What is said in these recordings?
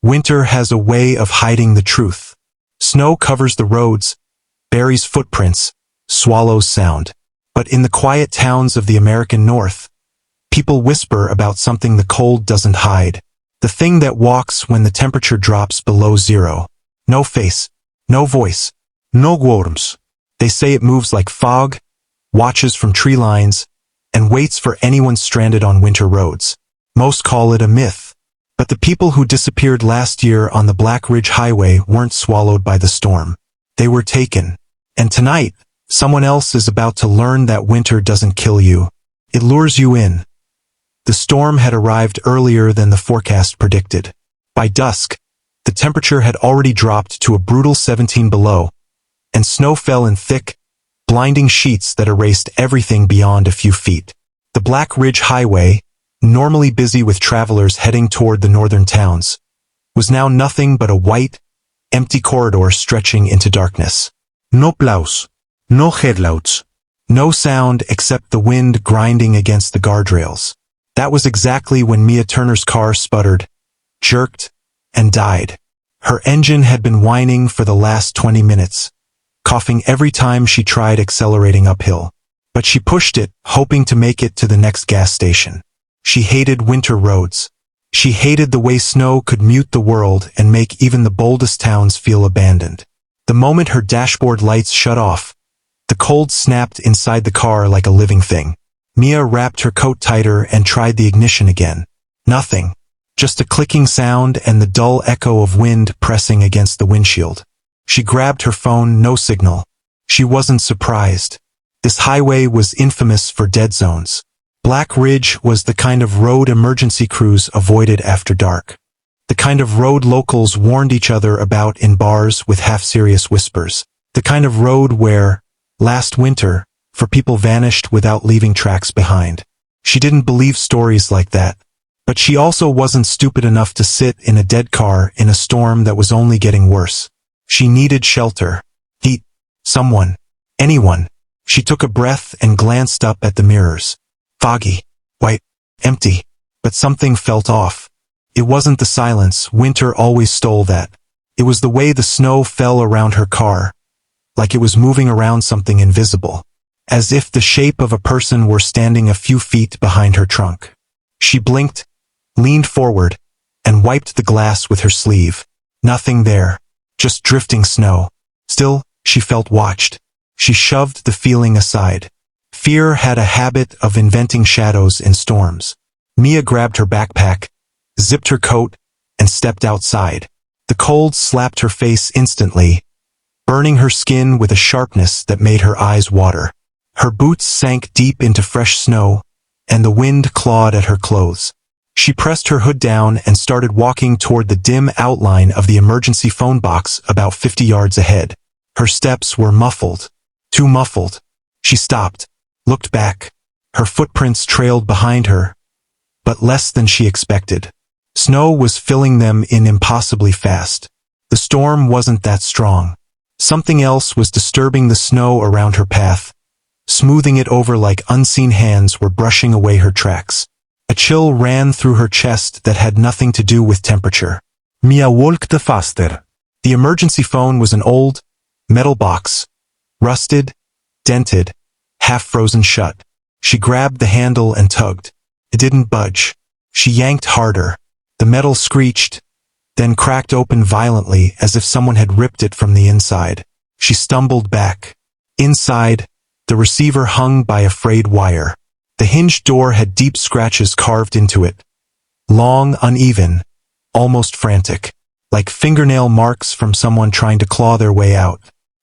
Winter has a way of hiding the truth. Snow covers the roads, buries footprints, swallows sound. But in the quiet towns of the American North, people whisper about something the cold doesn't hide. The thing that walks when the temperature drops below zero. No face, no voice, no worms. They say it moves like fog, watches from tree lines, and waits for anyone stranded on winter roads. Most call it a myth. But the people who disappeared last year on the Black Ridge Highway weren't swallowed by the storm. They were taken. And tonight, someone else is about to learn that winter doesn't kill you. It lures you in. The storm had arrived earlier than the forecast predicted. By dusk, the temperature had already dropped to a brutal 17 below, and snow fell in thick, blinding sheets that erased everything beyond a few feet. The Black Ridge Highway, normally busy with travelers heading toward the northern towns, was now nothing but a white, empty corridor stretching into darkness. No plows, no headlights, no sound except the wind grinding against the guardrails. That was exactly when Mia Turner's car sputtered, jerked, and died. Her engine had been whining for the last 20 minutes, coughing every time she tried accelerating uphill. But she pushed it, hoping to make it to the next gas station. She hated winter roads. She hated the way snow could mute the world and make even the boldest towns feel abandoned. The moment her dashboard lights shut off, the cold snapped inside the car like a living thing. Mia wrapped her coat tighter and tried the ignition again. Nothing. Just a clicking sound and the dull echo of wind pressing against the windshield. She grabbed her phone, no signal. She wasn't surprised. This highway was infamous for dead zones. Black Ridge was the kind of road emergency crews avoided after dark. The kind of road locals warned each other about in bars with half-serious whispers. The kind of road where, last winter, people vanished without leaving tracks behind. She didn't believe stories like that. But she also wasn't stupid enough to sit in a dead car in a storm that was only getting worse. She needed shelter. Heat. Someone. Anyone. She took a breath and glanced up at the mirrors. Foggy. White. Empty. But something felt off. It wasn't the silence. Winter always stole that. It was the way the snow fell around her car. Like it was moving around something invisible. As if the shape of a person were standing a few feet behind her trunk. She blinked, leaned forward, and wiped the glass with her sleeve. Nothing there. Just drifting snow. Still, she felt watched. She shoved the feeling aside. Fear had a habit of inventing shadows in storms. Mia grabbed her backpack, zipped her coat, and stepped outside. The cold slapped her face instantly, burning her skin with a sharpness that made her eyes water. Her boots sank deep into fresh snow, and the wind clawed at her clothes. She pressed her hood down and started walking toward the dim outline of the emergency phone box about 50 yards ahead. Her steps were muffled. Too muffled. She stopped, looked back. Her footprints trailed behind her, but less than she expected. Snow was filling them in impossibly fast. The storm wasn't that strong. Something else was disturbing the snow around her path, smoothing it over like unseen hands were brushing away her tracks. A chill ran through her chest that had nothing to do with temperature. Mia walked faster. The emergency phone was an old, metal box, rusted, dented, half-frozen shut. She grabbed the handle and tugged. It didn't budge. She yanked harder. The metal screeched, then cracked open violently as if someone had ripped it from the inside. She stumbled back. Inside, the receiver hung by a frayed wire. The hinged door had deep scratches carved into it. Long, uneven, almost frantic, like fingernail marks from someone trying to claw their way out.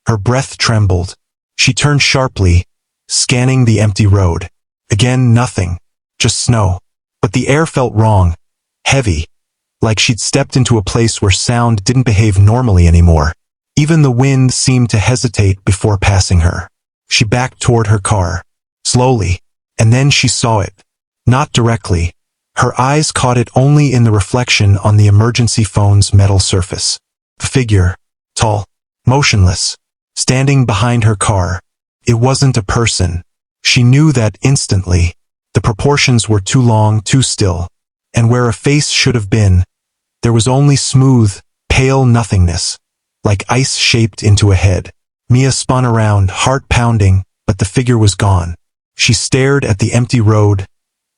Her breath trembled. She turned sharply, scanning the empty road. Again, nothing. Just snow. But the air felt wrong. Heavy. Like she'd stepped into a place where sound didn't behave normally anymore. Even the wind seemed to hesitate before passing her. She backed toward her car. Slowly. And then she saw it. Not directly. Her eyes caught it only in the reflection on the emergency phone's metal surface. The figure. Tall. Motionless. Standing behind her car. It wasn't a person. She knew that instantly. The proportions were too long, too still. And where a face should have been, There was only smooth, pale nothingness, like ice shaped into a head. Mia spun around, heart pounding, but the figure was gone. She stared at the empty road,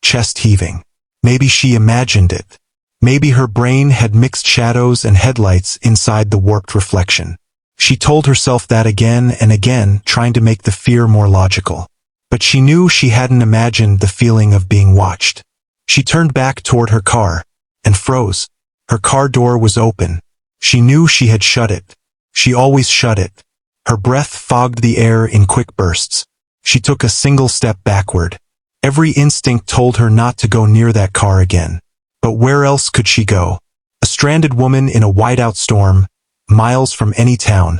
chest heaving. Maybe she imagined it. Maybe her brain had mixed shadows and headlights inside the warped reflection. She told herself that again and again, trying to make the fear more logical. But she knew she hadn't imagined the feeling of being watched. She turned back toward her car, and froze. Her car door was open. She knew she had shut it. She always shut it. Her breath fogged the air in quick bursts. She took a single step backward. Every instinct told her not to go near that car again. But where else could she go? A stranded woman in a whiteout storm, miles from any town.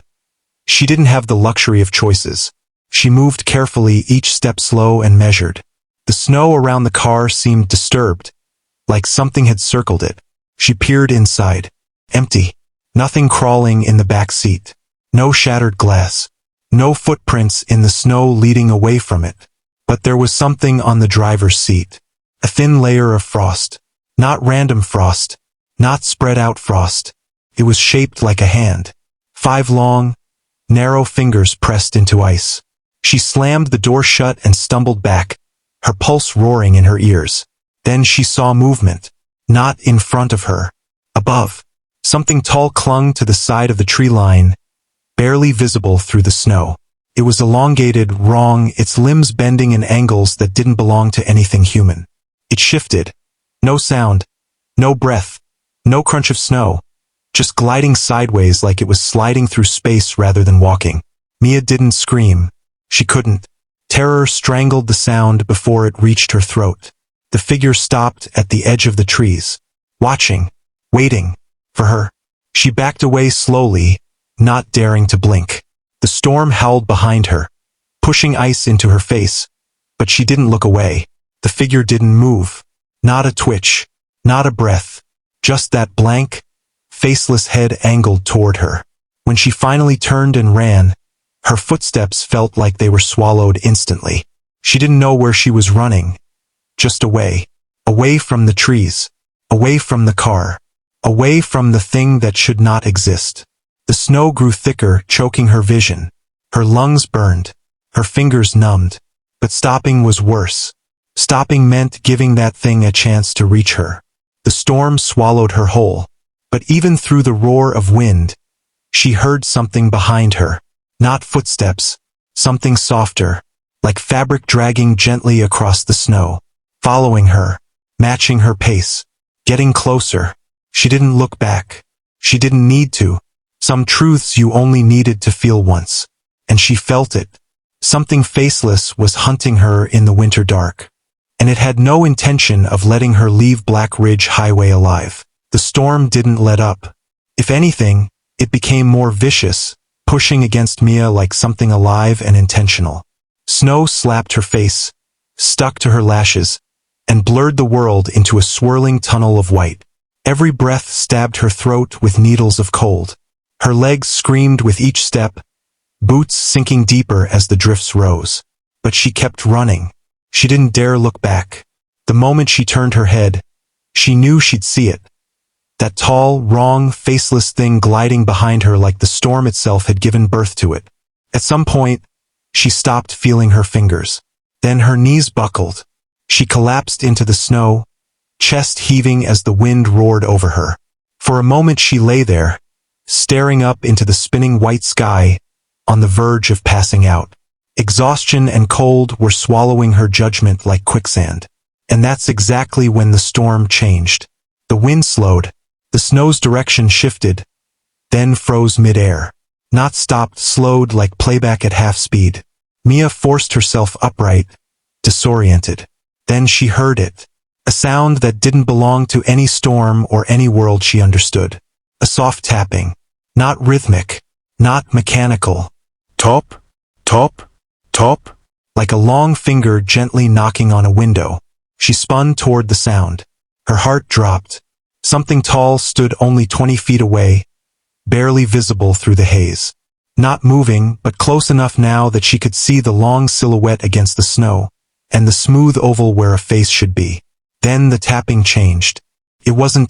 She didn't have the luxury of choices. She moved carefully, each step slow and measured. The snow around the car seemed disturbed, like something had circled it. She peered inside. Empty. Nothing crawling in the back seat. No shattered glass. No footprints in the snow leading away from it. But there was something on the driver's seat. A thin layer of frost. Not random frost. Not spread out frost. It was shaped like a hand. 5 long, narrow fingers pressed into ice. She slammed the door shut and stumbled back, her pulse roaring in her ears. Then she saw movement. Not in front of her. Above. Something tall clung to the side of the tree line, barely visible through the snow. It was elongated, wrong, its limbs bending in angles that didn't belong to anything human. It shifted. No sound. No breath. No crunch of snow. Just gliding sideways like it was sliding through space rather than walking. Mia didn't scream. She couldn't. Terror strangled the sound before it reached her throat. The figure stopped at the edge of the trees, watching, waiting, for her. She backed away slowly, not daring to blink. The storm howled behind her, pushing ice into her face, but she didn't look away. The figure didn't move. Not a twitch, not a breath, just that blank, faceless head angled toward her. When she finally turned and ran, her footsteps felt like they were swallowed instantly. She didn't know where she was running. Just away. Away from the trees. Away from the car. Away from the thing that should not exist. The snow grew thicker, choking her vision. Her lungs burned. Her fingers numbed. But stopping was worse. Stopping meant giving that thing a chance to reach her. The storm swallowed her whole. But even through the roar of wind, she heard something behind her. Not footsteps. Something softer, like fabric dragging gently across the snow. Following her, matching her pace, getting closer. She didn't look back. She didn't need to. Some truths you only needed to feel once. And she felt it. Something faceless was hunting her in the winter dark. And it had no intention of letting her leave Black Ridge Highway alive. The storm didn't let up. If anything, it became more vicious, pushing against Mia like something alive and intentional. Snow slapped her face, stuck to her lashes, and blurred the world into a swirling tunnel of white. Every breath stabbed her throat with needles of cold. Her legs screamed with each step, boots sinking deeper as the drifts rose. But she kept running. She didn't dare look back. The moment she turned her head, she knew she'd see it. That tall, wrong, faceless thing gliding behind her like the storm itself had given birth to it. At some point, she stopped feeling her fingers. Then her knees buckled. She collapsed into the snow, chest heaving as the wind roared over her. For a moment she lay there, staring up into the spinning white sky, on the verge of passing out. Exhaustion and cold were swallowing her judgment like quicksand. And that's exactly when the storm changed. The wind slowed. The snow's direction shifted, then froze mid-air. Not stopped, slowed like playback at half speed. Mia forced herself upright, disoriented. Then she heard it. A sound that didn't belong to any storm or any world she understood. A soft tapping. Not rhythmic. Not mechanical. Top, top, top. Like a long finger gently knocking on a window. She spun toward the sound. Her heart dropped. Something tall stood only 20 feet away, barely visible through the haze. Not moving, but close enough now that she could see the long silhouette against the snow, and the smooth oval where a face should be. Then the tapping changed. It wasn't